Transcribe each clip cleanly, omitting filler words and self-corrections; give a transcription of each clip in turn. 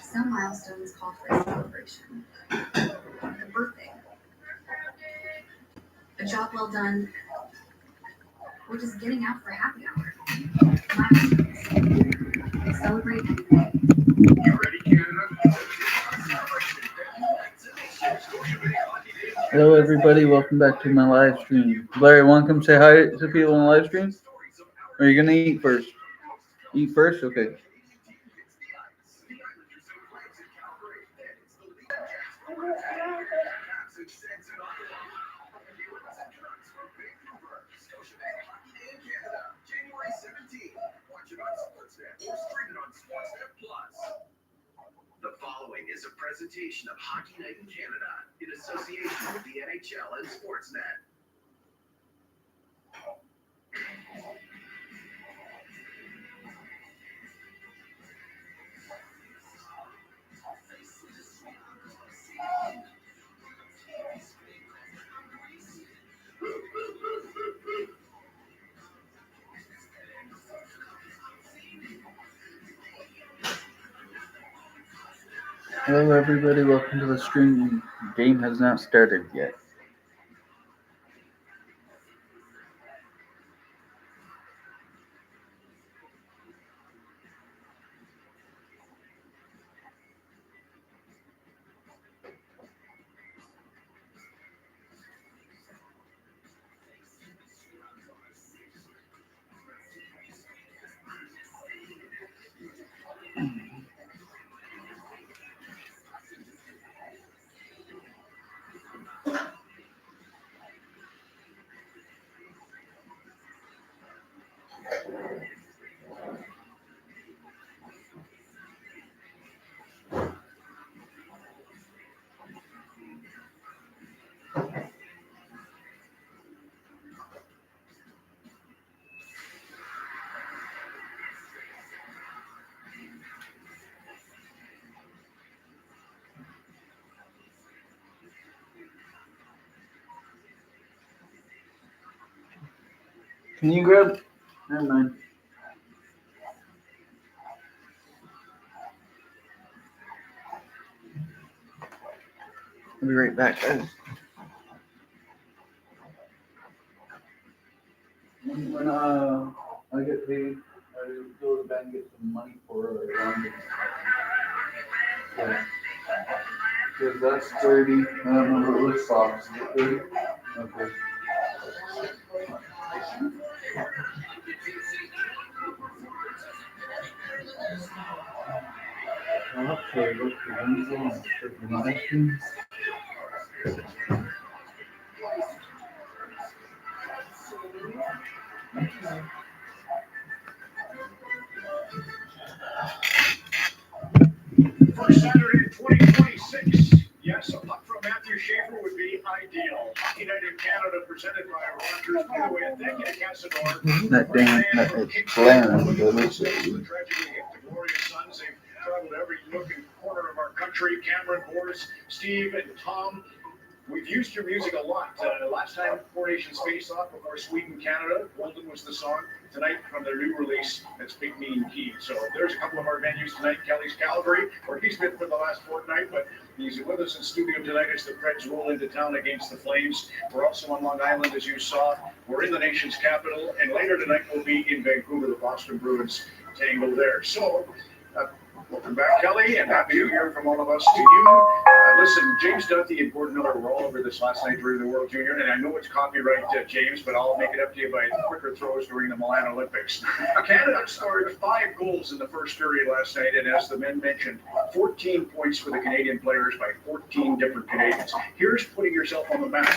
Some milestones call for a celebration. A birthday, a job well done, or just getting out for happy hour. Milestones. Celebrate anything. You ready, Canada? Hello, everybody. Welcome back to my live stream. Larry, want to come say hi to people on the live stream? Or are you going to eat first? Eat first? Okay. The following is a presentation of Hockey Night in Canada in association with the NHL and Sportsnet. Hello, everybody. Welcome to the stream. The game has not started yet. Can you grab? Never mind. I'll be right back, guys. When I get paid, I go to the bank and get some money for laundry. Yeah. Because that's 30. I don't remember which socks. Is it 30? Okay. Okay, look for Wenzel and for Madison. For Saturday, 2026, yes, a puck from Matthew Schaefer would be ideal. Hockey Night in Canada presented by Rogers. By the way, thank you to Casador. That damn, it's glaring. The tragedy hit the glorious Suns. They've traveled every nook and corner of our country. Cameron, Boris, Steve, and Tom. We've used your music a lot. Last time, Four Nations Face Off before Sweden, Canada. Walden was the song. Tonight, from their new release, that's Big Mean Key. So there's a couple of our venues tonight. Kelly's Calgary, where he's been for the last fortnight, but he's with us in studio tonight as the Preds roll into town against the Flames. We're also on Long Island, as you saw. We're in the nation's capital, and later tonight we'll be in Vancouver, the Boston Bruins tango there. So, welcome back, Kelly, and happy New Year from all of us to you. Listen, James Duthie and Gordon Miller were all over this last night during the World Junior, and I know it's copyright, James, but I'll make it up to you by quicker throws during the Milan Olympics. Canada scored 5 goals in the first period last night, and as the men mentioned, 14 points for the Canadian players by 14 different Canadians. Here's putting yourself on the map,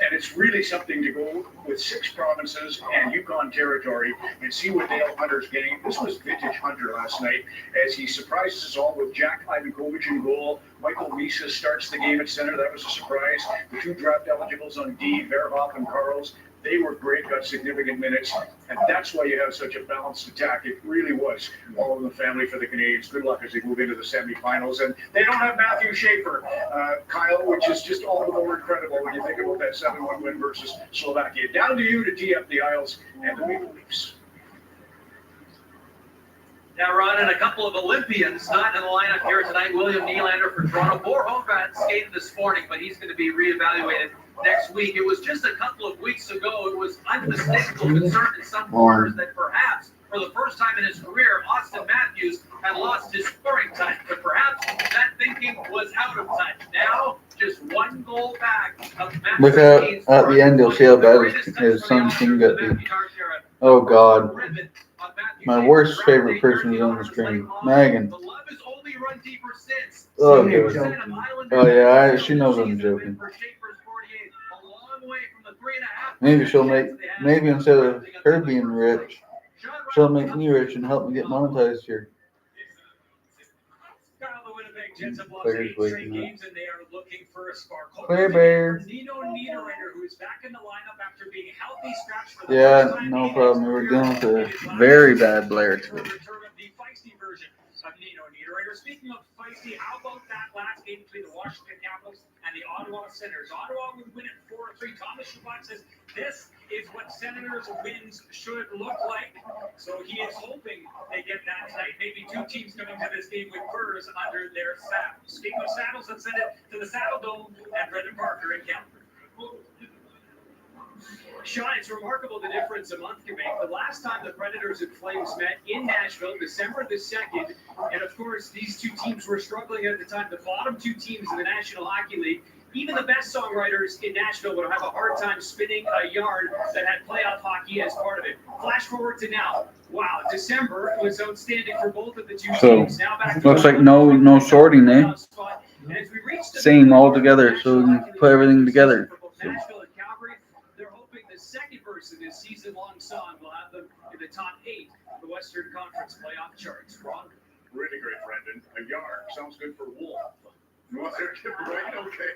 and it's really something to go with 6 provinces and Yukon territory and see what Dale Hunter's getting. This was vintage Hunter last night as he surprises us all with Jack Ivankovich in goal. Michael Risa starts the game at center. That was a surprise. The 2 draft eligibles on D, Verhoff and Carls, they were great, got significant minutes, and that's why you have such a balanced attack. It really was all in the family for the Canadians. Good luck as they move into the semifinals. And they don't have Matthew Schaefer, Kyle, which is just all the more incredible when you think about that 7-1 win versus Slovakia. Down to you to tee up the Isles and the Maple Leafs. Now, Ron, and a couple of Olympians not in the lineup here tonight. William Nylander for Toronto. Borhovan skated this morning, but he's going to be reevaluated next week. It was just a couple of weeks ago. It was unmistakable concern in some quarters that perhaps for the first time in his career, Austin Matthews had lost his scoring touch. But perhaps that thinking was out of touch. Now, just one goal back of Matthews. Look at the end, you'll see how bad his son's team got beat. Oh, God. My worst favorite person is on the screen. Megan. Oh, God. Oh, yeah, she knows I'm joking. Maybe she'll maybe instead of her being rich, she'll make me rich and help me get monetized here. Players waking up. Clear Bear. Yeah, no problem. We're dealing with a very bad Blair today. Speaking of feisty, how about that last game between the Washington Capitals and the Ottawa Senators? Ottawa would win it 4-3. Thomas Chabot says this is what Senators wins should look like. So he is hoping they get that tonight. Maybe two teams coming to this game with furs under their saddles. Speaking of saddles, let's send it to the Saddle Dome and Brendan Parker in Calgary. Sean, it's remarkable the difference a month can make. The last time the Predators and Flames met in Nashville, December the 2nd, and of course, these two teams were struggling at the time. The bottom two teams in the National Hockey League, even the best songwriters in Nashville would have a hard time spinning a yarn that had playoff hockey as part of it. Flash forward to now. Wow, December was outstanding for both of the two teams. Now back to looks like no sorting, eh? Same all together, so we can put everything together. Second verse of this season-long song will have them in the top 8 of the Western Conference playoff charts. Ron? Really great, Brendan. A yarn sounds good for Wolf. Right? Okay.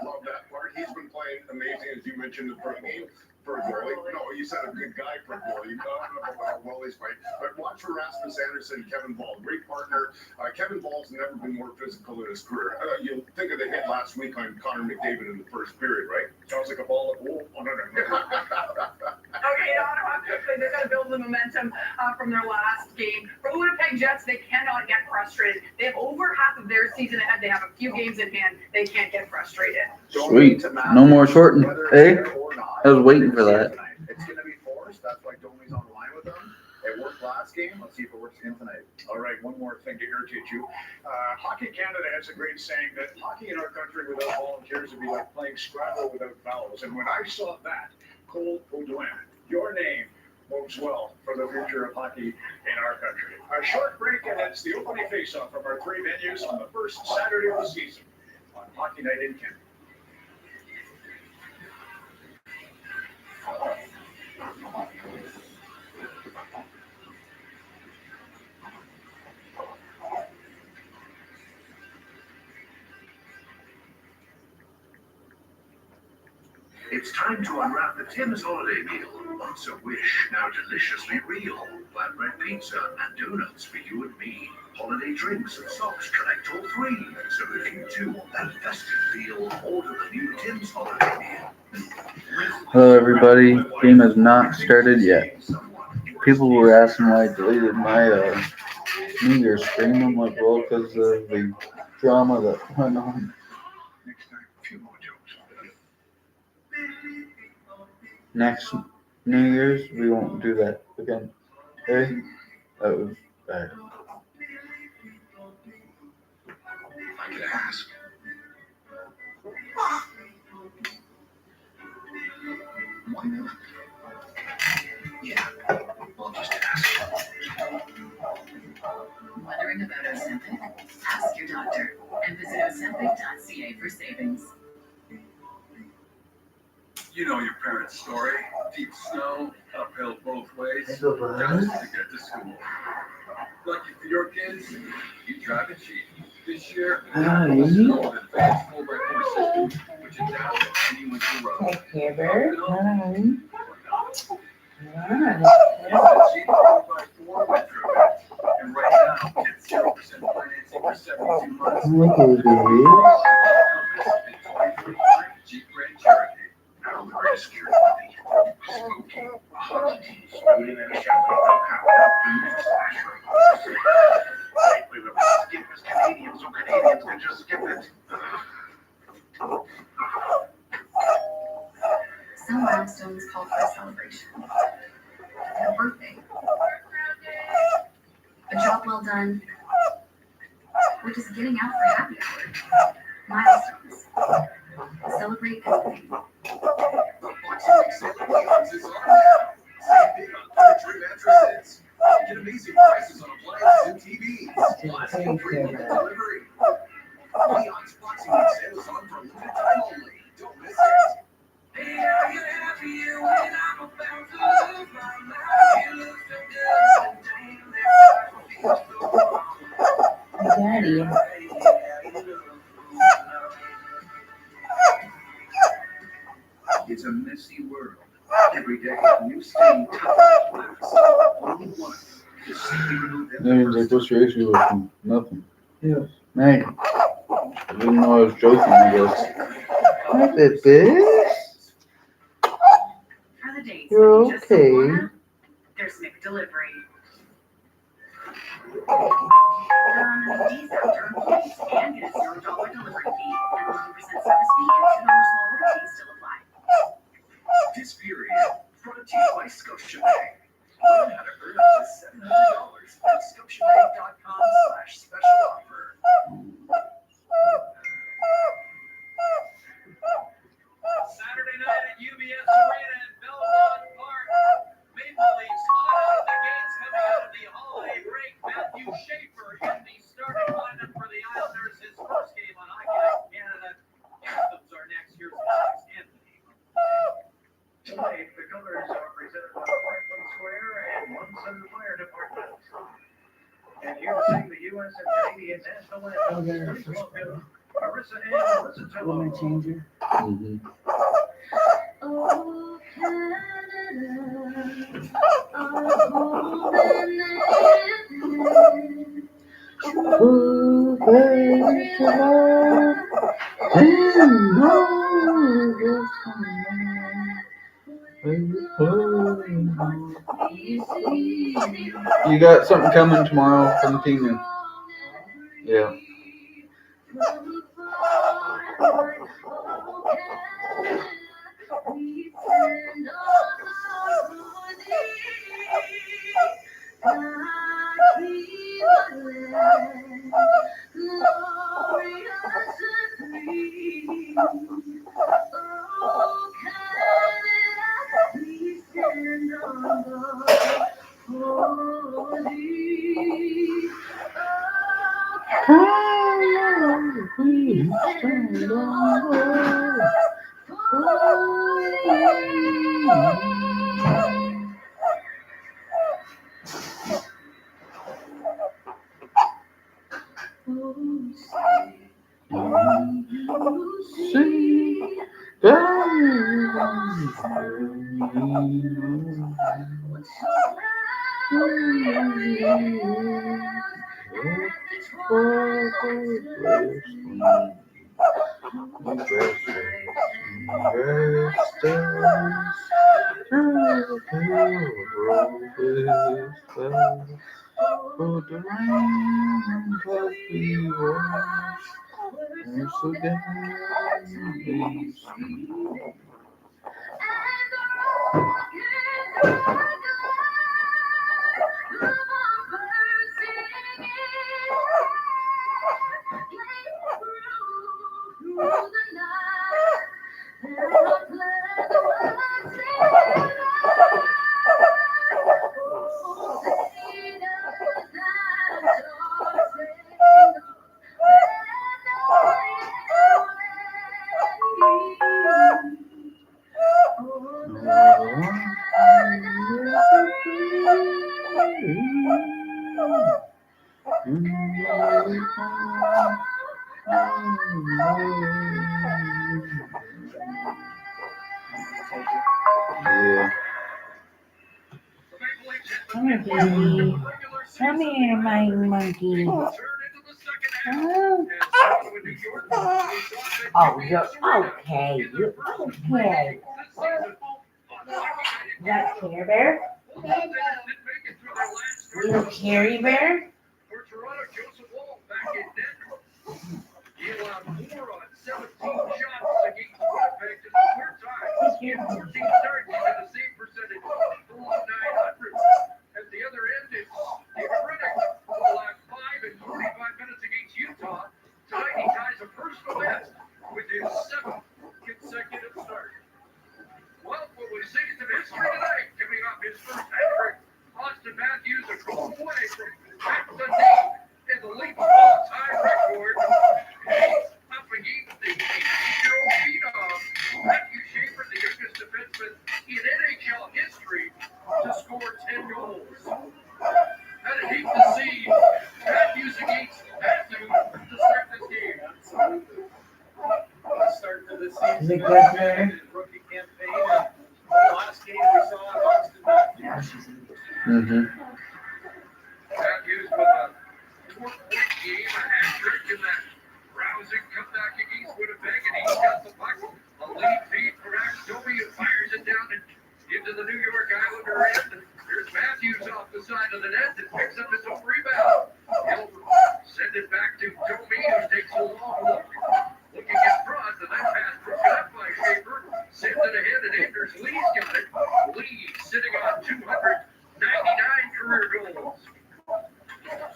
Love that part. He's been playing amazing, as you mentioned, the front game for a goalie. No, you said a good guy for a goalie. I don't know about how well he's played. But watch for Rasmus Anderson, Kevin Ball. Great partner. Kevin Ball's never been more physical in his career. You'll think of the hit last week on Connor McDavid in the first period, right? Sounds like a ball at Wolf. Oh, no. Okay, Ottawa quickly, they're going to build the momentum from their last game. For the Winnipeg Jets, they cannot get frustrated. They have over half of their season ahead. They have a few games in hand. They can't get frustrated. Sweet. No more shorting. Hey, I was waiting for that. It's going to be forced. That's why Domi's on the line with them. It worked last game. Let's see if it works again tonight. All right, one more thing to irritate you. Hockey Canada has a great saying that hockey in our country without volunteers would be like playing Scrabble without vowels. And when I saw that, Cole Audouin, your name bodes well for the future of hockey in our country. A short break, and it's the opening face-off from our three venues on the first Saturday of the season on Hockey Night in Canada. It's time to unwrap the Tim's holiday meal. Once a wish, now deliciously real. Flatbread pizza and donuts for you and me. Holiday drinks and socks collect all three. So if you too want that festive feel, order the new Tim's holiday meal. Hello everybody, game has not started yet. People were asking why I deleted my New Year's stream. I'm like, well, because of the drama that went on. Next New Year's, we won't do that again. Okay? That was bad. I could ask. Why not? Yeah, I'll just ask. Wondering about Ozempic? Ask your doctor and visit Ozempic.ca for savings. You know your parents' story. Deep snow, uphill both ways, just Hello, to get to school. Lucky for your kids, you drive a Jeep. This year, Hi. snow with advanced 4x4 system, which adapts to any winter road. Hey, Bear. Hi. Jeep 4x4 winter event. And right now, get 0% financing for 72 months. Look at this. Jeep Grand Cherokee. Now the greatest security. Smoking, hockey teams, moving in a shotgun, power, booze, slash. A job well done. We're just getting out for happy hour. Milestones. Celebrate everything. Watch the next appliances are now. Save big on furniture mattresses. Get amazing prices on appliances and TVs. Plus, free weekend delivery. Leon's Boxing Week sale is on for a limited time only. Don't miss it. Hey, are you happy when I'm about to lose my mind? You look so good and damn, I feel so wrong. Daddy. It's a messy world. Every day, new stain touches last. Only one. To safely remove them Name's like, what's your issue with him? Nothing. Yes. Meg. I didn't know I was joking, I guess. Hi, baby. For the dates You're that you just okay. wanna, there's McDelivery. Order on an Indeed after employees and get a $0 delivery fee and 1% service fee and $2 small order fee still apply. This period, brought to you by Scotiabank. Learn how to earn up to $700 at scotiabank.com/special offer. Saturday night at UBS Arena in Belmont Park. Maple Leafs hot out of the gates coming out of the holiday break. Matthew Schaefer in the starting lineup for the Islanders. His first game on Hockey Night in Canada. Anthems are next. Here's Alex Anthony. Tonight, the Colors are presented by Franklin Square and Munson Fire Department. And here to sing the U.S. and Canadian national anthem, please welcome Marissa and Listen Will my changer? Mm-hmm. Oh, Canada, our home and Ooh, baby, love, and you got something coming tomorrow from Tina. Yeah. Yeah. Come here, baby. Come here, my monkey. Oh, you're okay. You're okay. Is that Care Bear? Little Carrie Bear? For Toronto, Joseph Wall back in net. He allowed 4 on 17 shots against Winnipeg just the third time. In 14 starts, he's had a save percentage below .900. At the other end, it's David Riddick. season. Is it good there? His rookie campaign. And the last game we saw Austin Matthews. Now she's in. Mm-hmm. Matthews with a 4-point game, a hat trick in that rousing comeback against Winnipeg, and he's got the puck. A lead feed for Max Domi, who fires it down into the New York Islander end. There's Matthews off the side of the net and picks up his own rebound. He'll send it back to Domi, who takes a long look. Looking in front, the net pass broken up by Schaefer. Sends it ahead, and Anders Lee's got it. Lee sitting on 299 career goals.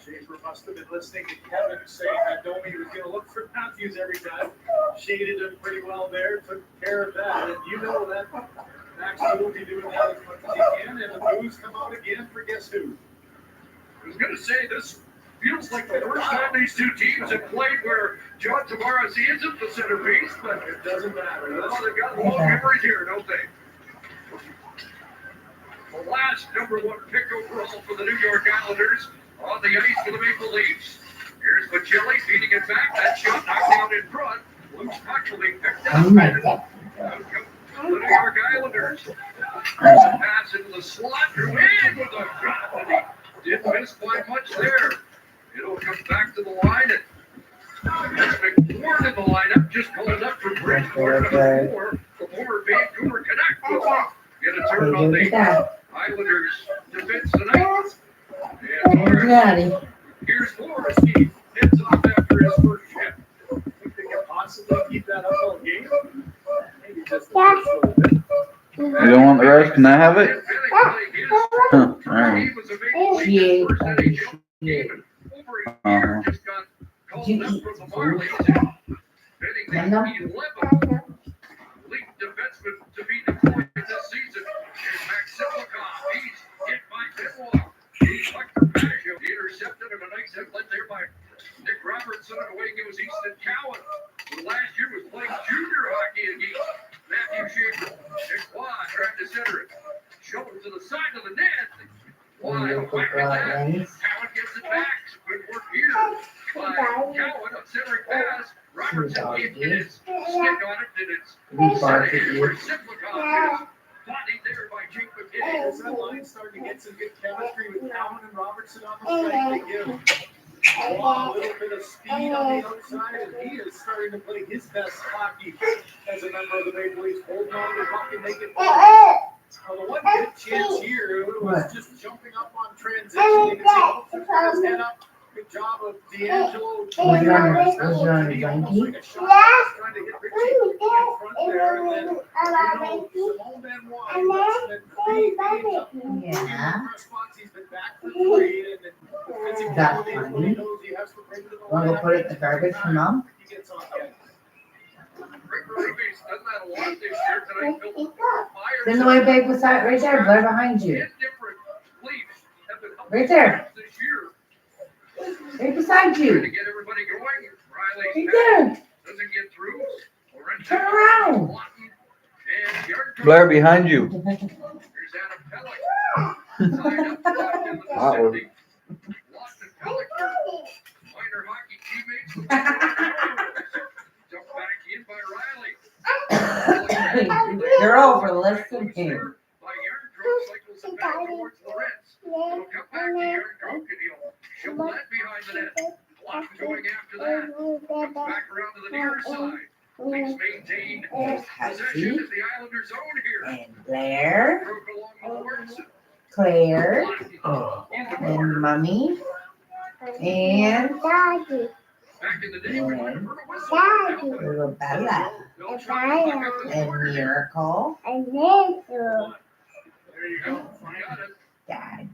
Schaefer must have been listening to Kevin saying that Domi was going to look for Matthews every time. Shaded him pretty well there, took care of that. And you know that Max will be doing that as much as he can. And the boos come out again for guess who? I was going to say, this feels like the first time these two teams have played where John Tavares isn't the centerpiece, but It doesn't matter. they've got long memories here, don't they? The last number 1 pick overall for the New York Islanders on the ice for the Maple Leafs. Here's Magelli feeding it back. That shot knocked out in front. Loose puck will be picked up. Oh my God. Out comes the New York Islanders. There's a pass into the slot. Drew in with a shot, and he didn't miss by much there. It'll come back to the line, and that's McWard in the lineup, just called up for Bridgeport, number 4. The former Vancouver Canuck will get a turn on the Islanders defense tonight. And Daddy. here's Morris. He heads off after his first shift. Think they can possibly keep that up all game? Maybe just a little bit. You don't want the rest? Can I have it? Huh, all right. He was a Maple Leaf Yeah. in his first NHL game, and over a year just got called up from the Marlies. Betting the 11th Leaf defenseman to be deployed this season. Here's Max Simlikov. He's hit by Benoit. He's like the Pageau. He intercepted him. A nice outlet there by Nick Robertson. And away goes Easton Cowan, who last year was playing junior hockey against Matthew Schaefer. Nick Waugh tried to center it. Shoulder to the side of the net. Waugh had a whack at that. Cowan gets it back. Good work here by Cowan. A centering pass. Robertson can't get his stick on it. And it's sent ahead where Simlikov is bodied there by Jake McKinney. Is that line starting to get some good chemistry with Cowan and Robertson on the side? They give Waugh a little bit of speed on the outside, and he is starting to play his best hockey as a member of the Maple Leafs. Holding on to the puck and making the one good chance here was just jumping up on transition. You can see Holtzer's got his head up. Good job of D'Angelo. Was it on your Almost like a shot. Trying to hit Richie in front there. And then, Simone Benoit, who has been 3 games up in the Yeah. first spots. He's been back for 3. And then physicality That's is what funny. he knows he has to bring to the Want to go lineup. put it in the garbage for Mom? He gets on again. Rick Ruby's done that a lot this year tonight. Phil Myers. Send the white bag beside, right there, right behind you. 10 different Leafs have been helping Right there. this year. Right beside Trying to you. get everybody going. Riley's Right pass there. doesn't get through. Lorenzo Turn around. Lawton and Yarncroke. Blair, behind you. Here's Adam Pellick. Side up front in the Wow. vicinity. Lawton and Pellick are minor hockey teammates. Dumped back in by Riley. They're over, listen here. By Yarncroke, cycles it back towards Lawrence. It'll come back to Yarncroke, and he'll shovel that behind the net. Lawton going after that. Comes back around to the near side. Leafs maintain There's possession Hussy as the Islanders own here. and Blair, Broke along the boards. Claire, Lawton in the and corner. Mommy, and Back in the day, we went for a whistle. little Bella, No trouble, back up the and corner. Miracle, There you go. Got it. Daddy,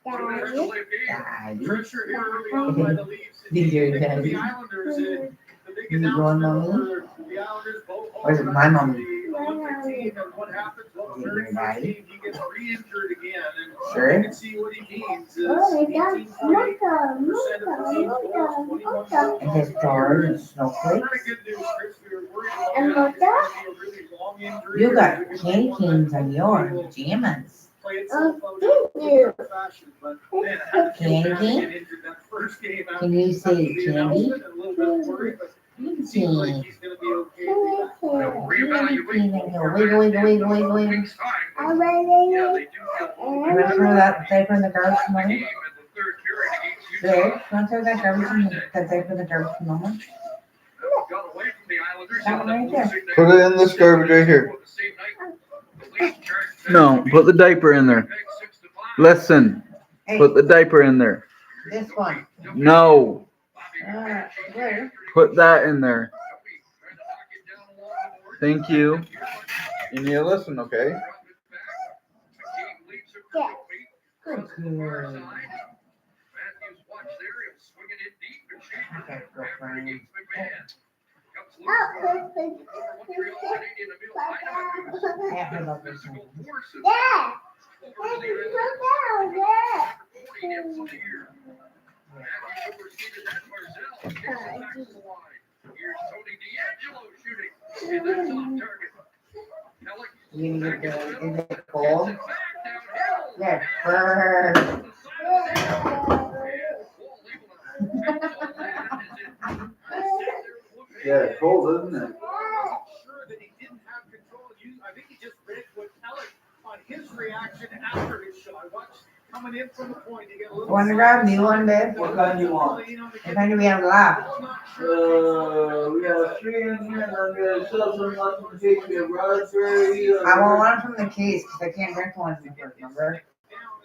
Daddy. Daddy. Pressure here early on by the Leafs. Did you The daddy? Islanders, the big Is it going, announcement for the Islanders, both Or is it my mommy? the Olympic team, and what happens, well, Is it very your first daddy? game, he gets re-injured again, and Sure. you can see what he means is 18.8% of the team's goals, 21 goals. And his stars and Not snowflakes. a good news, Chris. We were worried about that. It's gonna be a really long injury. You got We're gonna candy want canes that on your to pajamas. play itself out in a fashion, but man, I had to feel bad to Candy? get injured that first game after Can you after say the candy? announcement, and a little bit worried, but it seems like Candy. he's gonna be okay. He'll be back Reevaluate Wiggle, wiggle, wiggle, wiggle, wiggle. week's time, but yeah, they do feel a little You want to throw that diaper in the garbage the moment? game in the third period against There, Utah. you want to throw that diaper in the garbage moment? Got away from the Islanders That one in right the there. losing Put it in this garbage right here. the same night. The Leafs charged No, put the diaper in there. 6-5. Listen, Hey, put the diaper in there. this one. No, Where? put that in there. Thank you. You need to listen, okay? Good girl. Okay, girlfriend. Yeah, I love this one. You gonna get the, is it cold? There, burn. Yeah, cold, isn't it? Sure that he didn't have control. I think he just read what Alec on his reaction after his shot. Watch coming in from the point. You get a little. Want to grab me one, babe? What kind do you want? What kind do we have left? We have 3 in here, and I'm gonna sell some left from the case. We have raspberry. I want one from the case because I can't drink one from the first, remember?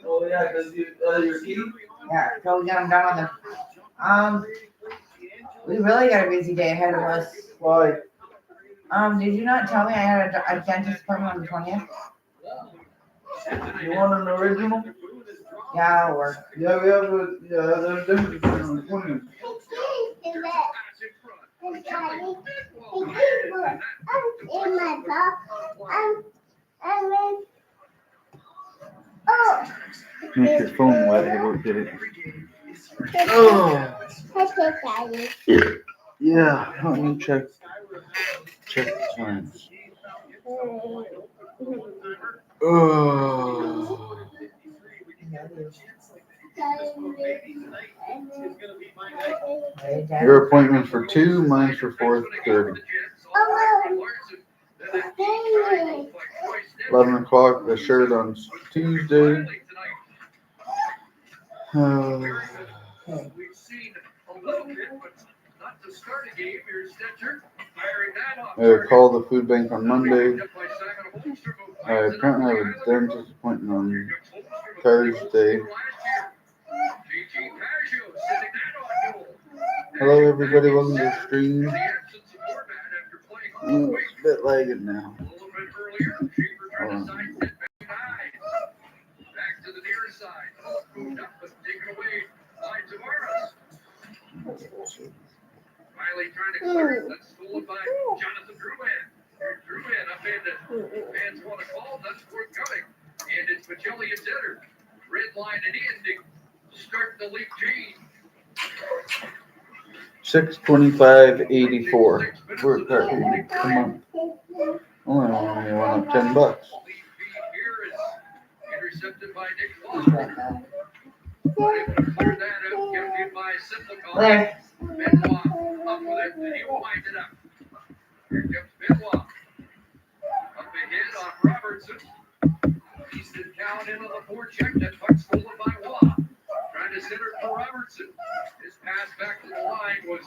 Oh, yeah, because your key? Yeah, till we get them done on the. We really got a busy day ahead of us. Why? Did you not tell me I had a dentist appointment on the 20th? You want an original? Yeah, that'll work. Yeah, we have a, yeah, there's different ones on the 20th. Make your phone wet, it won't get it. Oh. Yeah, let me check the times. Oh. Your appointment for 2, mine's for 4:30. 11 o'clock, the shirt on Tuesday. We've seen a little bit, but not to start a game. Here's Stetcher firing that off. I call the food bank on Monday. I apparently have a dentist appointment on Thursday. Hello everybody, welcome to the stream. Ooh, it's a bit lagging now. Hold on. Back to the near side. Moved up, but taken away by Tavares. Riley trying to clear it. That's stolen by Jonathan Drouin. Drouin up in the fans want to call. That's forthcoming. And it's Pacelli and Zetter. Red line and in to start the league change. 625.84. We're at a month. Only went up $10. Intercepted by Nick Wall. Able to clear that out. Kept in by Simplacon. There. Benoit up with it, and he will wind it up. Here comes Benoit. Up ahead on Robertson. Easton Cowan in on the forecheck. That puck stolen by Waugh. Trying to center for Robertson. His pass back to the line was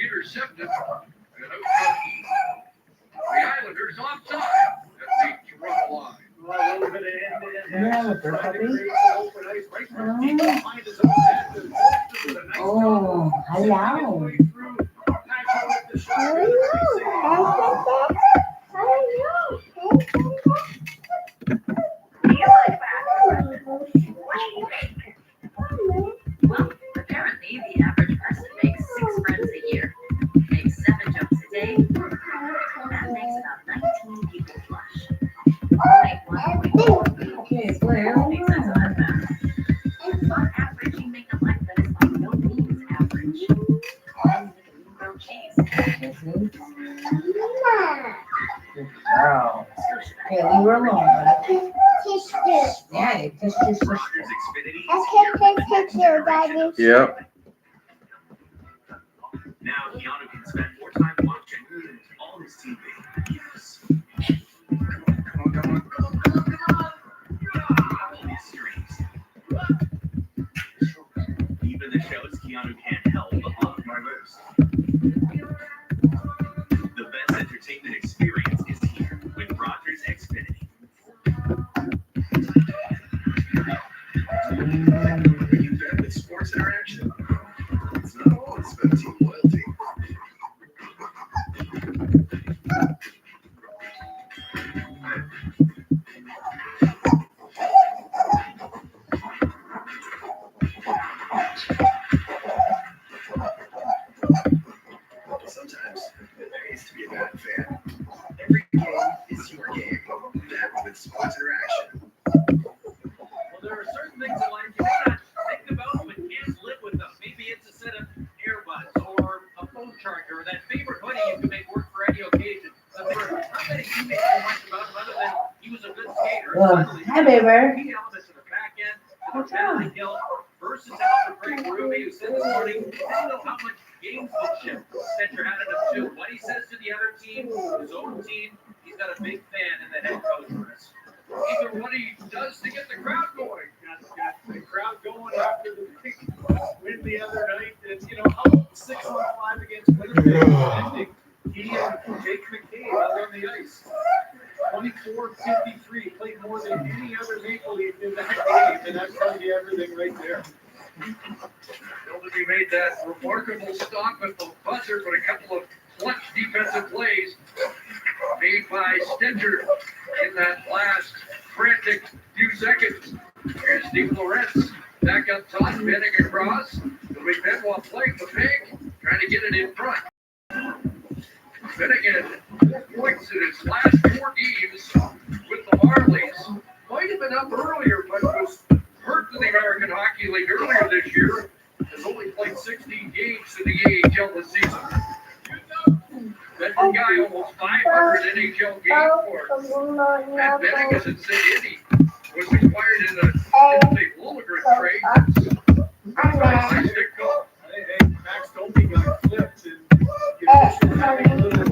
intercepted. And out comes the Islanders offside at the Toronto line. Yeah, with her puppy. Oh, hello. Well, apparently the average person makes 6 friends a year, makes 7 jokes a day. That makes about 19 people flush. Like 1.4. Okay, Blair. Makes sense of that math. On average, you make a life that is by no means average. And make a mean grilled cheese. Good girl. Okay, leave her alone, buddy. Yeah, you kissed your sister. Yep. Now Keanu can spend more time watching all his TV. Yes. Come on, come on, come on, come on, come on. Ah, mysteries. Even the shows Keanu can't help but love. My list. The best entertainment experience is here with Rogers Xfinity. When you bet with sports interaction, it's not always about team loyalty. Sometimes there needs to be a bad fan. Every game is your game. Bet with sports interaction. Well, there are certain things in life you may not think about but can't live without. Maybe it's a set of earbuds or a phone charger or that favorite hoodie you can make work for any occasion. But there are not many teammates know much about him other than he was a good skater. Hi, baby. Key elements of the back end, the penalty kill, versatile for Greg Ruby, who said this morning, he didn't know how much gamesmanship Stetcher had in him too. What he says to the other team, his own team, he's got a big fan in the head coach for us. Either what he does to get the crowd going. Got the crowd going after the big win the other night. And, you know, how 6-on-5 against Winnipeg ending. He and Jake McCabe out on the ice. 24-53, played more than any other Maple Leaf in that game, and that tells you everything right there. He made that remarkable stop at the buzzer, but a couple of clutch defensive plays made by Stetcher in that last frantic few seconds. Here's Steve Lorentz back up top, bending across. The big Benoit playing the pig, trying to get it in front. Finnegan, 4 points in his last 4 games with the Marlies. Might have been up earlier, but was hurt in the American Hockey League earlier this year. Has only played 16 games in the AHL this season. Veteran guy, almost 500 NHL games for him. Matt Bennigan in St. Indy was acquired in the Lilligren trade. Nice stick goal. Hey, Max Domi got flipped and having a little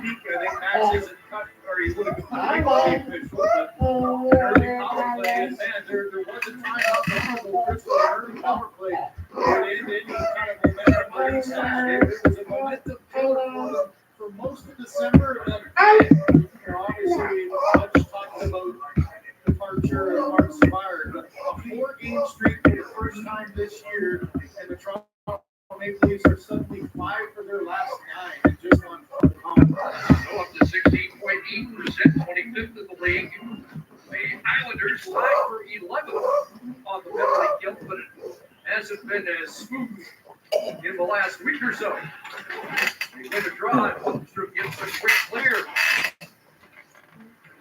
peek. I think Max isn't cut, or he would have been official, but early power play, and man, there was a time out there for Crystal early power play. It ended any kind of momentum on each side. It was a momentum killer for most of December. And then, obviously, much talked about departure of Mark Savard, but a 4-game streak for the first time this year, and the Toronto Maple Leafs are suddenly 5 for their last 9, and just on go up to 16.8%, 25th in the league. The Islanders tied for 11th on the penalty kill, but it hasn't been as smooth in the last week or so. They win a draw, and Holmstrom gets a quick clear.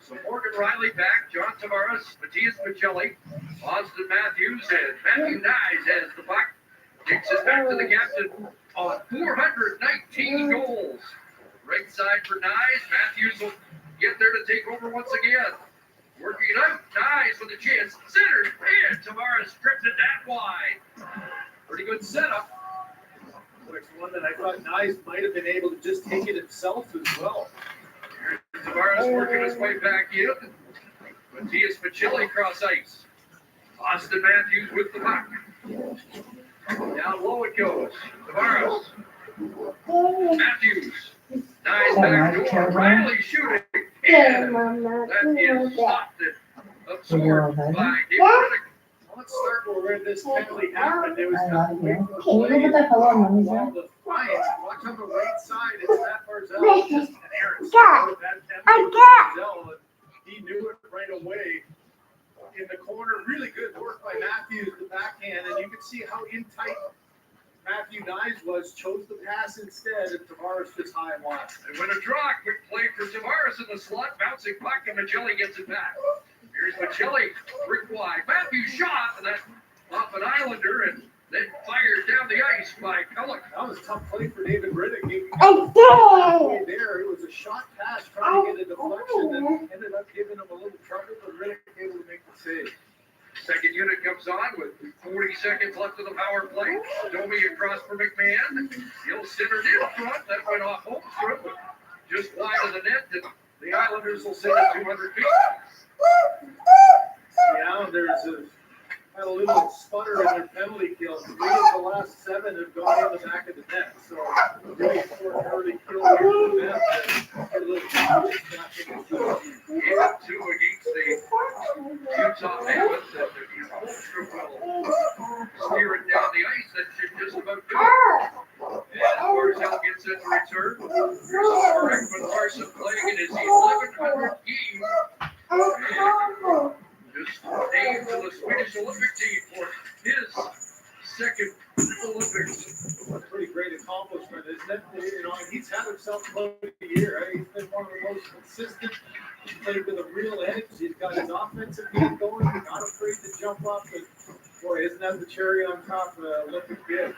So Morgan Riley back, John Tavares, Matthias Pacelli, Austin Matthews, and Matthew Nyes has the puck. Takes it back to the captain on 419 goals. Right side for Nyes. Matthews will get there to take over once again. Working it out. Nyes with a chance. Centered. And Tavares stripped it that wide. Pretty good setup. It's one that I thought Nyes might have been able to just take it himself as well. Here's Tavares working his way back in. Matthias Pacelli cross ice. Austin Matthews with the puck. Down low it goes. Tavares. Matthews. Nice back door. Riley shooting. And that is stopped it. Absorbed by David Riddick. Let's start where this penalty happened. It was Can you look at that hello, mommy's while the Lions watch on the right side. It's Matt Barzell. Just an error. Barzell, and he knew it right away. In the corner, really good work by Matthews, the backhand, and you can see how in tight Matthew Nyes was, chose the pass instead, and Tavares just high and wide. They win a draw, quick play for Tavares in the slot, bouncing puck, and Pacelli gets it back. Here's Pacelli, brick wide. Matthews shot, and that off an Islander, and then fired down the ice by Pellick. That was a tough play for David Riddick. Halfway there, it was a shot pass trying to get a deflection and ended up giving him a little trouble, but Riddick able to make the save. Second unit comes on with 40 seconds left of the power play. Domi across for McMahon. He'll center it in front. That went off Holmstrom. just wide of the net, and the Islanders will send it 200 feet. Yeah, had a little sputter in their penalty kill. 3 of the last 7 have gone in the back of the net. So really important early kill here for them to get a little confidence back in the team. Game 2 against the Utah Mammoths, that the Ulster will steer it down the ice. That should just about do it. And Barzell gets it to return. Here's Ekman Larson playing in his 1100th game. And just named to the Swedish Olympic team for his second Olympics. A pretty great accomplishment, isn't it? You know, he's had himself about a year. Right? He's been one of the most consistent. He's played with a real edge. He's got his offensive game going. He's not afraid to jump up. And boy, isn't that the cherry on top of the Olympic bid?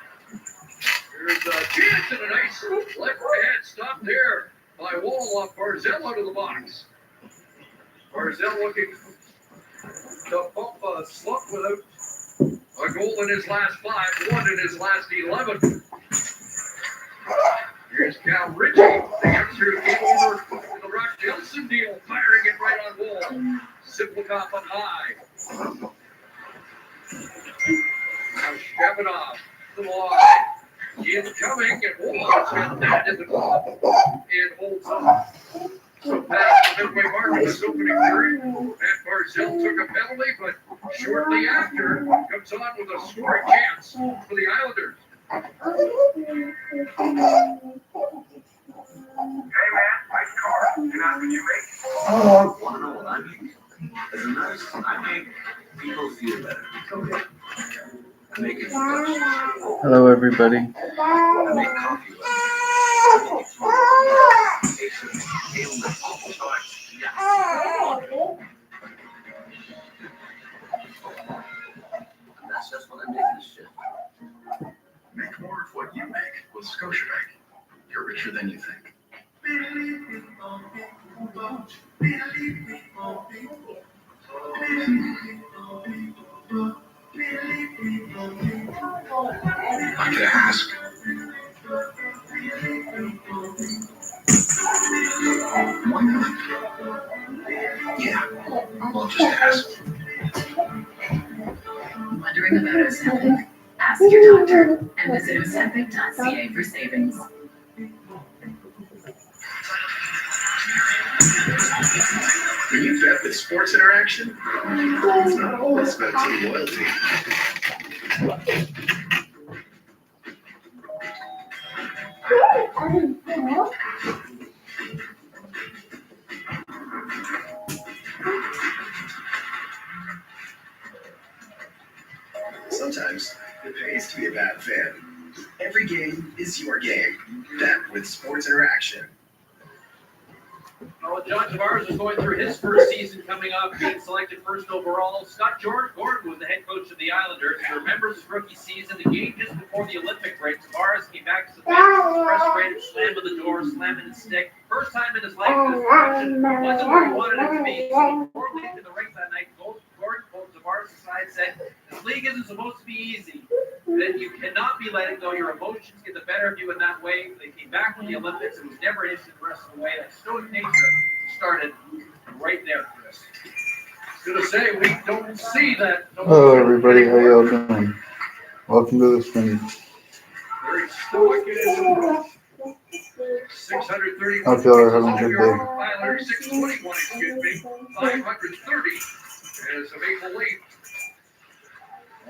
There's a chance and a nice left hand stop there by Wall off Barzell out of the box. Barzell looking to bump a slump without a goal in his last 5, 1 in his last 11. Here's Cal Ritchie, the youngster who came over to the Rock Nelson deal, firing it right on Wall. Simplikoff up high. Now Stepanov, the wide. Incoming, and Wall's got that in the glove and holds up. So past the midway mark of this opening period, Matt Barzell took a penalty, but shortly after comes on with a scoring chance for the Islanders. Hey man, nice car. Can I ask what you make? Want to know what I make? As a nurse, I make people feel better. Okay. I make it. Hello, everybody. I make coffee. That's just what I make this shit. Make more of what you make with Scotiabank. You're richer than you think. I could ask. Why not? Yeah, I'll just ask. Wondering about Ozempic? Ask your doctor and visit Ozempic.ca for savings. When you bet with Sports Interaction, it's not always about team loyalty. Sometimes it pays to be a bad fan. Every game is your game. Bet with Sports Interaction. Well, John Tavares is going through his first season coming up, being selected first overall. Scott Gordon was the head coach of the Islanders. He remembers his rookie season, the game just before the Olympic break. Tavares came back to the bench, frustrated, slammed the door, slamming his stick. First time in his life this direction, wasn't where he wanted it to be. So before leaving the rink that night, Gordon pulled Tavares aside, said, "This league isn't supposed to be easy. That you cannot be letting go. Your emotions get the better of you in that way." They came back from the Olympics and was never an issue the rest of the way. That stoic nature started right there, Chris. I was gonna say, we don't see that. Hello, everybody. How y'all doing? Welcome to the stream. Very stoic in his approach. 631. Hope y'all are having a good day. Tyler, 621, excuse me. 530 as of April 8th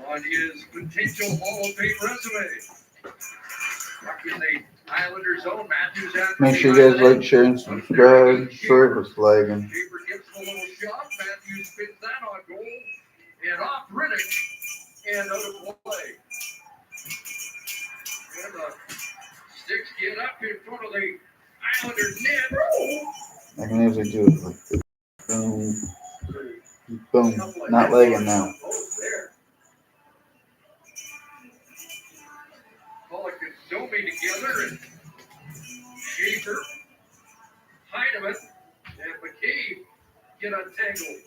on his potential Hall of Fame resume. Back in the Islanders zone, Matthews at Make sure you guys like, share, and subscribe. Sorry for flagging. Shaver gets a little shot. Matthews spins that on goal. And off Riddick. And out of play. And the sticks get up in front of the Islanders net. I can usually do it like this. Boom. Boom. Not lagging now. Pollock and Domi together, and Schaefer, Heineman, and McCabe get untangled.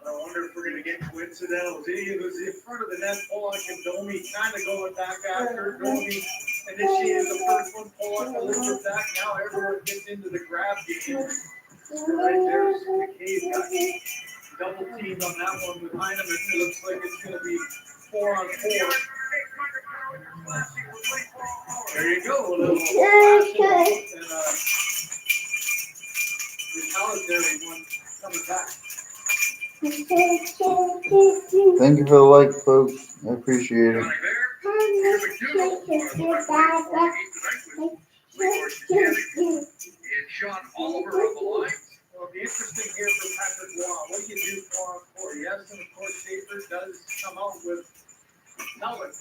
I wonder if we're going to get coincidentals. He was in front of the net, Pollock and Domi kind of going back after. Domi initiated the first one, pull up a little bit back. Now everyone gets into the grab game. Right there's McCabe got double teamed on that one with Heineman. It looks like it's going to be 4-on-4. There you go. A little flashing and retaliatory one coming back. Thank you for the like, folks. I appreciate it. It shot Oliver on the line. Well, it'll be interesting here for Patrick Waugh. What do you do 4-on-4? Yes, and of course Schaefer does come out with nothing.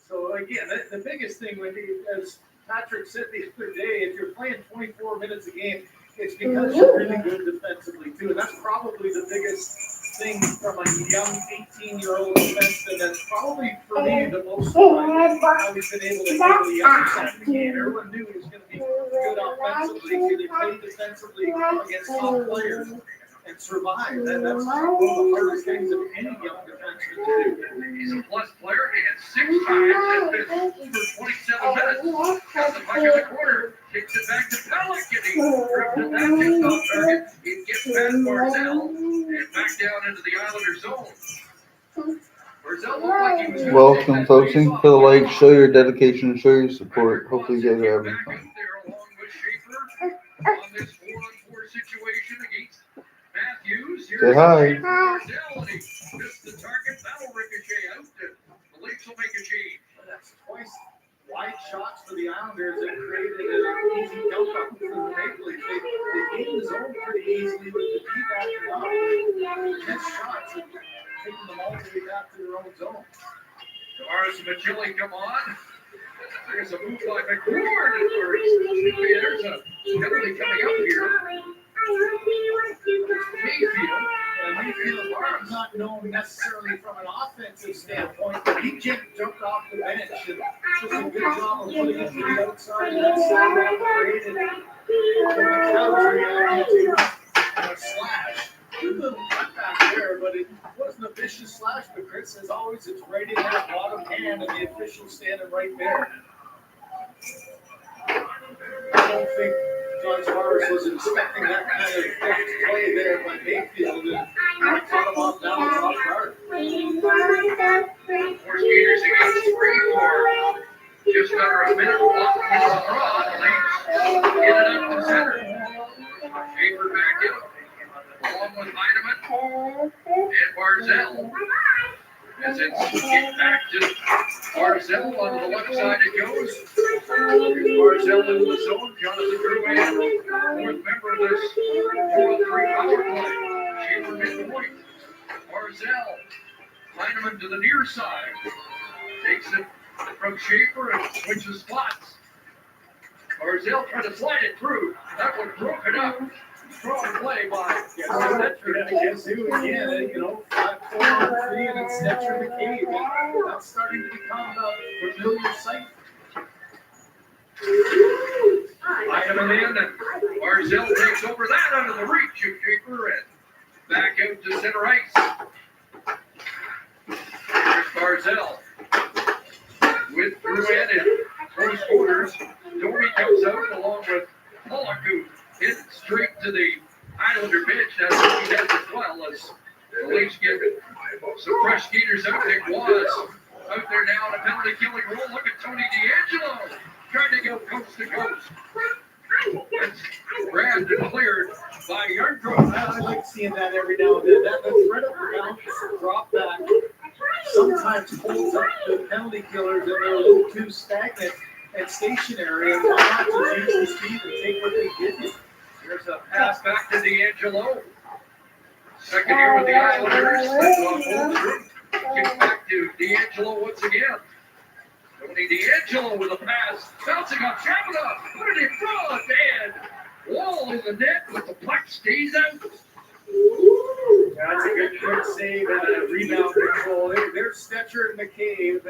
So again, the biggest thing with you, as Patrick said the other day, if you're playing 24 minutes a game, it's because you're really good defensively too. And that's probably the biggest thing from a young 18-year-old defenseman. That's probably for me the most how he's been able to handle the other side of the game. Everyone knew he was going to be good offensively. Can he play defensively against top players and survive? That's one of the hardest things of any young defenseman to do. He's a plus player and 6 times has been over 27 minutes. Got the puck in the corner, kicks it back to Pellick, and he drives it back just off target. It gets past Barzell and back down into the Islander zone. Barzell looked like he was gonna Welcome, take folks. that Thank you for the like. Show your dedication and show your support. Hopefully, you guys are having back fun. up there along with Schaefer on this 4-on-4 situation against Matthews. Here's Say hi. Barzell, and he missed the target. That'll ricochet out. The Leafs will make a change. That's twice wide shots for the Islanders that created an easy dump up for the Maple Leafs. They gained the zone pretty easily with the D backing up. 10 shots and taking them all the way back to their own zone. Tavares and Magelli come on. There's a move by McCord. There's a penalty coming up here. Mayfield. And Mayfield is not known necessarily from an offensive standpoint, but he jumped off the bench and just a good job of putting it to the outside and that side created the McCabe into a slash. Good little cutback there, but it wasn't a vicious slash, but Chris, as always, it's right in that bottom hand and the official standing right there. I don't think John Tavares was expecting that kind of play there by Mayfield, and I caught him off down the top guard. 4 skaters against 3 for just under a minute. Walk into the draw. The Leafs get it up to center. Schaefer back in. Along with Heineman and Barzell. As it's kicked back to Barzell on the left side it goes. Barzell into the zone. Jonathan Drouin, fourth member of this 4-on-3 power play. Schaefer midpoint. Barzell. Heineman to the near side. Takes it from Schaefer and switches spots. Barzell trying to slide it through. That one broke it up. Strong play by Guess who again, 5-4-3 and it's Stetcher McCabe. That's starting to become a familiar sight. Heineman in and Barzell takes over that out of the reach of Schaefer and back out to center ice. Here's Barzell with Drouin in close quarters. Dory comes out along with Pollock, who hit straight to the Islander bench. That's what he does as well as the Leafs get some fresh skaters out. Nick was out there now in a penalty killing role. Look at Tony DeAngelo trying to go coast to coast. That's grabbed and cleared by Yarncroft. I like seeing that every now and then. That threat of the bounce, drop back, sometimes holds up the penalty killers and they're a little too stagnant and stationary. And why not just use the speed and take what they give you? There's a pass back to DeAngelo. Second here with the Islanders. Kick back to DeAngelo once again. Tony DeAngelo with a pass. Bouncing off Chavana. Put it in front. And wall in the net, but the puck stays out. That's a good quick save and a rebound control. There's Stetcher and McCabe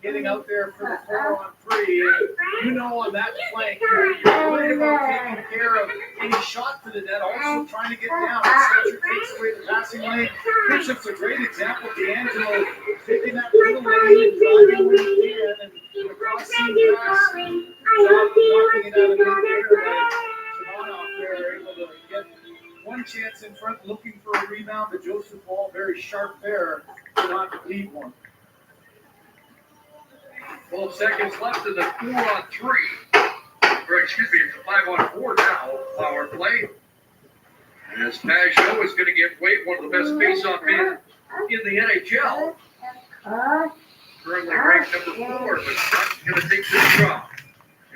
getting out there for the 4-on-3. And on that flank, you're worried about taking care of any shot to the net, also trying to get down. Stetcher takes away the passing lane. Bishop's a great example. DeAngelo taking that little lane and driving when he can. And across seam chance in front, looking for a rebound, but Joseph Wall very sharp there to not lead one. 12 seconds left in the 4-on-3. Or excuse me, it's a 5-on-4 now. Power play. As Pajot is going to give Wade one of the best face-off men in the NHL. Currently ranked number 4, but not going to take this shot.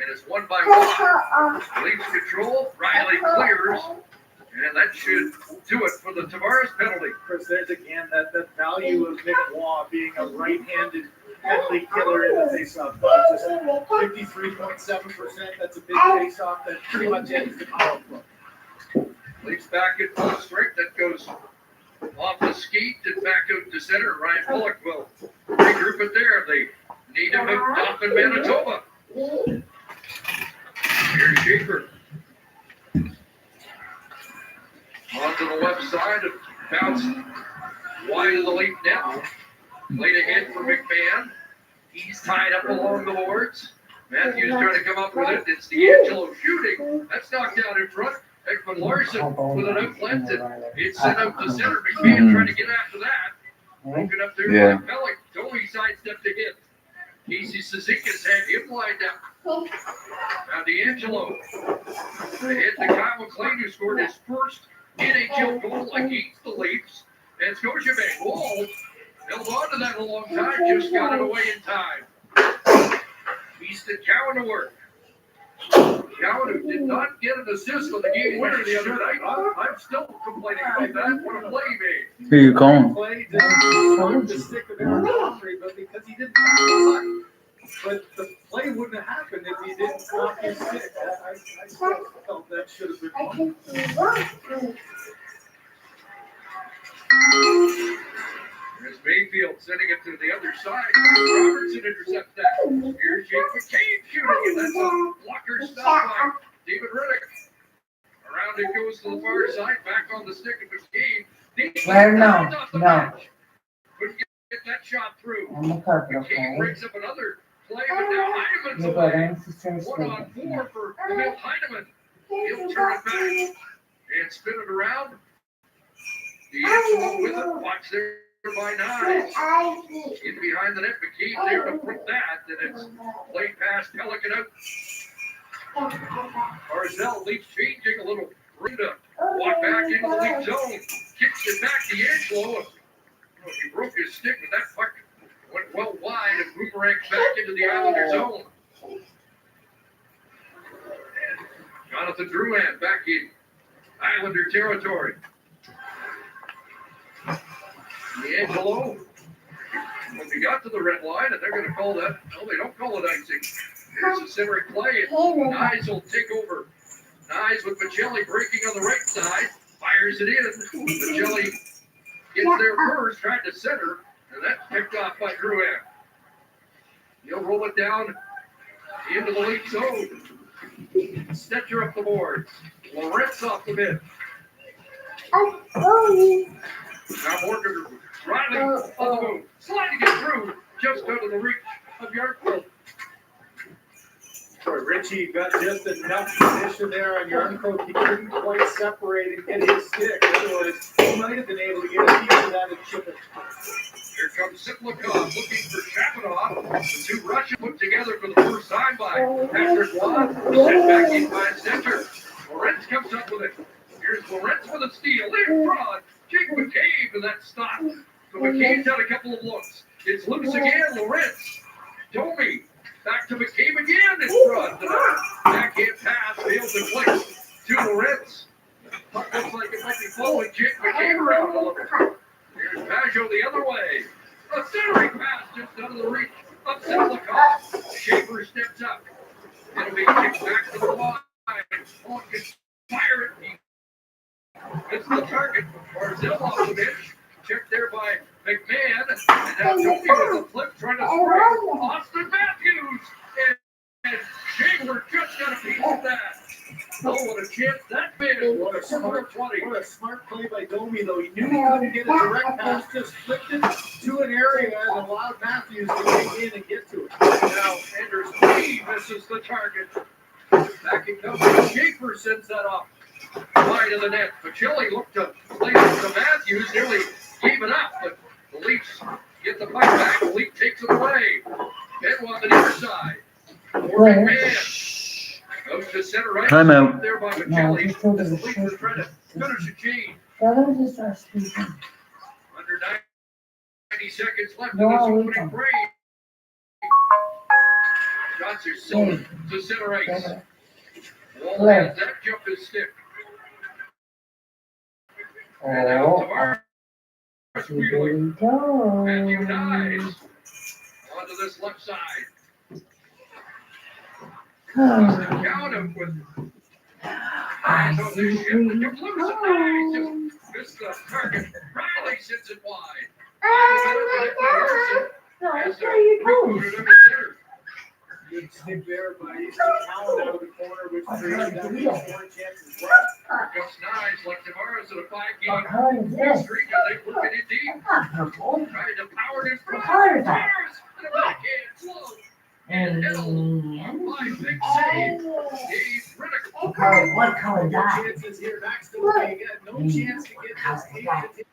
And it's 1 by 1. Leads control. Riley clears. And that should do it for the Tavares penalty. Chris, there's again that value of Nick Waugh being a right-handed penalty killer in the face-off. Just 53.7%. That's a big face-off that pretty much ends the power play. Leads back at full strength. That goes off the skeet and back out to center. Ryan Bullock will regroup it there. They need him up in Manitoba. Here's Schaefer. Onto the left side and bounced wide of the lead now. Played ahead for McMahon. He's tied up along the boards. Matthews trying to come up with it. It's D'Angelo shooting. That's knocked out in front. Ekman Larson with an outlet. And it's sent out to center. McMahon trying to get after that. Broken up there by Pellick. Tony sidestepped to hit. Casey Cizikas had him lined up. Now D'Angelo. Ahead to Kyle McLean, who scored his first NHL goal against the Leafs. And Scotiabank Wall held on to that a long time, just got it away in time. Easton Cowan to work. Cowan, who did not get an assist on the game winner the other night. I'm still complaining about that. What a play he made. Who you calling? Play didn't the stick of Aaron Godfrey, but because he didn't have the but the play wouldn't have happened if he didn't stop his stick. I still felt that should have been one. There's Mayfield sending it to the other side. Robertson intercepts that. Here's Jake McCabe shooting, and that's a blocker stop by David Riddick. Around it goes to the far side, back on the stick of McCabe. Let her know. No. Couldn't get that shot through. On the carpet, McCabe okay? brings up another play, but now Heineman's Your away. brother and sister's 1-on-4 for Emil Heineman. He'll turn it back and spin it around. D'Angelo with it. Watch there by Knies. In behind the net, McKee there to put that. And it's played past Pelican out. Barzell leads changing a little room to walk back into the lead zone. Kicks it back to D'Angelo. He broke his stick, but that puck went well wide and boomeranged back into the Islander zone. Jonathan Drouin back in Islander territory. D'Angelo, when we got to the red line, and they're going to call that, no, they don't call it icing. Here's the centering play, and Knies will take over. Knies with Michelli breaking on the right side, fires it in. Michelli gets there first, tried to center, and that's picked off by Drouin. He'll roll it down into the lead zone. Stetcher up the boards. Lorentz off the mid. Now Morgan Riley on the move. Sliding it through just under the reach of Yarncroke. Richie got just enough position there on Yarncroke. He couldn't quite separate and get his stick. Otherwise, he might have been able to get a piece of that and chip it. Here comes Siplikov looking for Shabanov. The two Russians put together for the first time by Patrick Waugh. Sent back in by Stetcher. Lorentz comes up with it. Here's Lorentz with a steal. In front. Jake McCabe, and that stopped. So McCabe's had a couple of looks. It's loose again, Lorentz. Domi. Back to McCabe again in front. Backhand pass fails to click to Lorentz. Puck looks like it might be following Jake McCabe around a little bit. Here's Pajot the other way. A centering pass just out of the reach of Siplikov. Schaefer steps up. It'll be kicked back to the line. Long can fire it. It's the target. Barzell off the bench. Checked there by McMahon. And now Tony with a flip trying to spring. Austin Matthews. And Schaefer just got a piece of that. Oh, what a chance that been. What a smart play by Domi, though. He knew he couldn't get a direct pass, just flipped it to an area and allowed Matthews to get in and get to it. Now Anders Lee misses the target. Backing up, Schaefer sends that off Wide of the net. Pacelli looked to play it to Matthews, nearly gave it up, but the Leafs get the puck back. The Leaf takes it away. Then on the near side. Four-big man. Goes to center right. Timeout. There by No, Pacelli. just told As her the to Leafs shut are trying to finish the change. Tell them to start speaking. Under 90 seconds left No, in this we opening don't. break. Shots are sold to center ice. Better. Wall has that jump his stick. And now Oh, Tavares here wheeling. we Matthew go. dives. Onto this left side. Oh. Count him with I on see this ship. where The you're Diplomacy going. just missed the target. Riley sends it wide. No, that's where you're going. Good stick there by Easton Talon out of the corner, which created that scoring chance as well. Comes Knives like Tavares in a What 5-game color is this? streak as they work it in deep. Not purple. Trying to power it in front. What color is that? Tavares, and a backhand close. And My big save. Dave Riddick. what color is that? Chances here, Max Delay got no chance to get this team to take.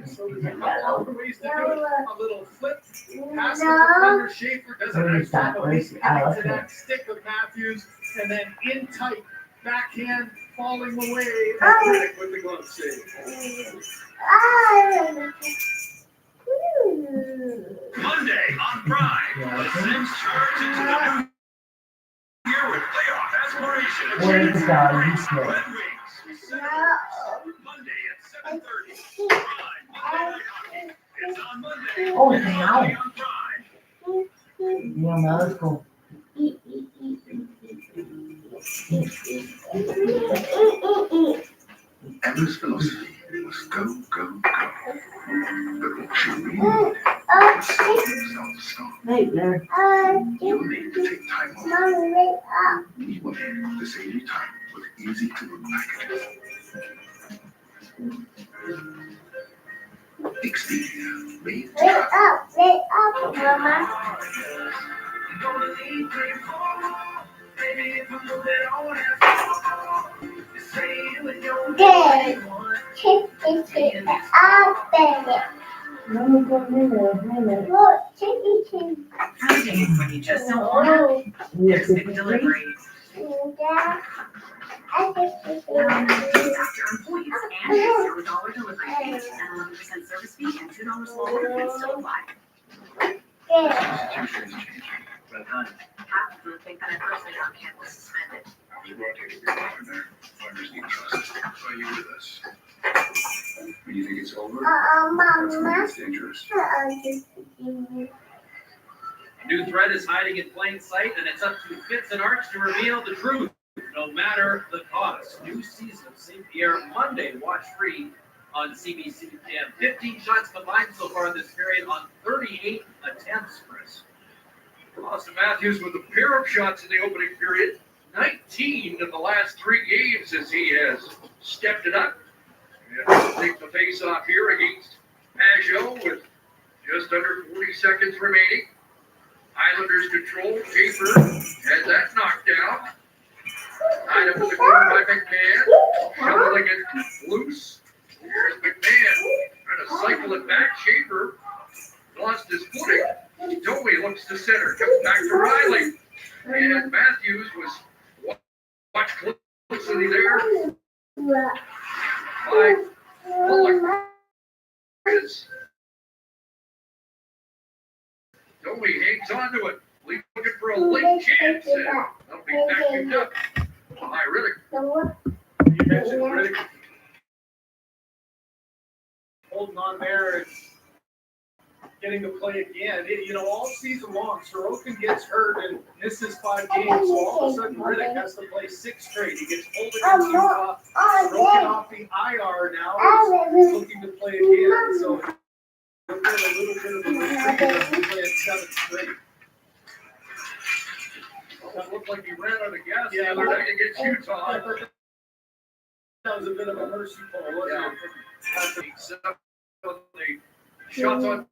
So there's a couple other ways to do it. A little flip, pass the defender, Schaefer does a nice job of getting to that stick of Matthews, and then in tight, backhand falling away, and Riddick with the glove save. Monday on Prime, the Sims charge into the new year with playoff aspiration. Where's the dog? You Red smell. Wings, Monday at 7:30. Prime, Monday Night Hockey. It's on Monday. Oh, It's now. only on Prime. You know, it's cool. Emma's philosophy was go, go, go. But what she really needed was something stop. Right there. You need to take time off. We wanted the same time was easy to look back at. Expedia made to Let me go in there. Friday, when you just don't want it, there's big delivery. After employees and $0 delivery fee, and 11% service fee, and $2 small order fee still apply. Institutions changing. But honey, Half of them think that I personally got campus suspended. we brought you to be a partner. Partners need trust. Are you with us? When you think it's over, that's when it's dangerous. A new threat is hiding in plain sight, and it's up to Fitz and Arch to reveal the truth, no matter the cost. New season of St. Pierre Monday. Watch free on CBC. 15 shots combined so far this period on 38 attempts, Chris. Austin Matthews with a pair of shots in the opening period. 19 of the last 3 games as he has stepped it up. And take the face off here against Pajot with just under 40 seconds remaining. Islanders control. Schaefer had that knocked down. Tied up in the corner by McMahon. Shoveling it loose. Here's McMahon trying to cycle it back. Schaefer lost his footing. Toby looks to center. Comes back to Riley. And Matthews was watch closely there. By Bullock. Toby hangs on to it. Leaf looking for a late chance. That'll be backed up by Riddick. You mentioned Riddick holding on there and getting to play again. All season long, Sorokin gets hurt and misses 5 games, so all of a sudden Riddick has to play 6 straight. He gets pulled against Utah, Sorokin off the IR now, is looking to play again, so he'll get a little bit of a reprieve playing 7 straight. That looked like he ran out of gas the other night against Utah. That was a bit of a mercy pull, wasn't it? The shots on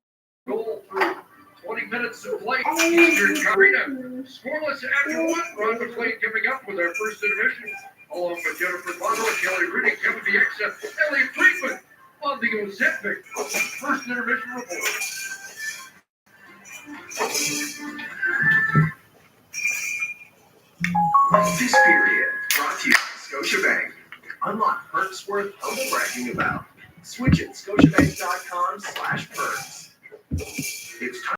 goal through 20 minutes of play. Eastern Arena scoreless after 1. Ron McLean coming up with our first intermission. Along with Jennifer Butler, Kelly Riddick, Kevin Bieksa, Elliot Friedman on the Ozempic first intermission report. This period brought to you by Scotiabank. Unlock perks worth humble bragging about. Switch at Scotiabank.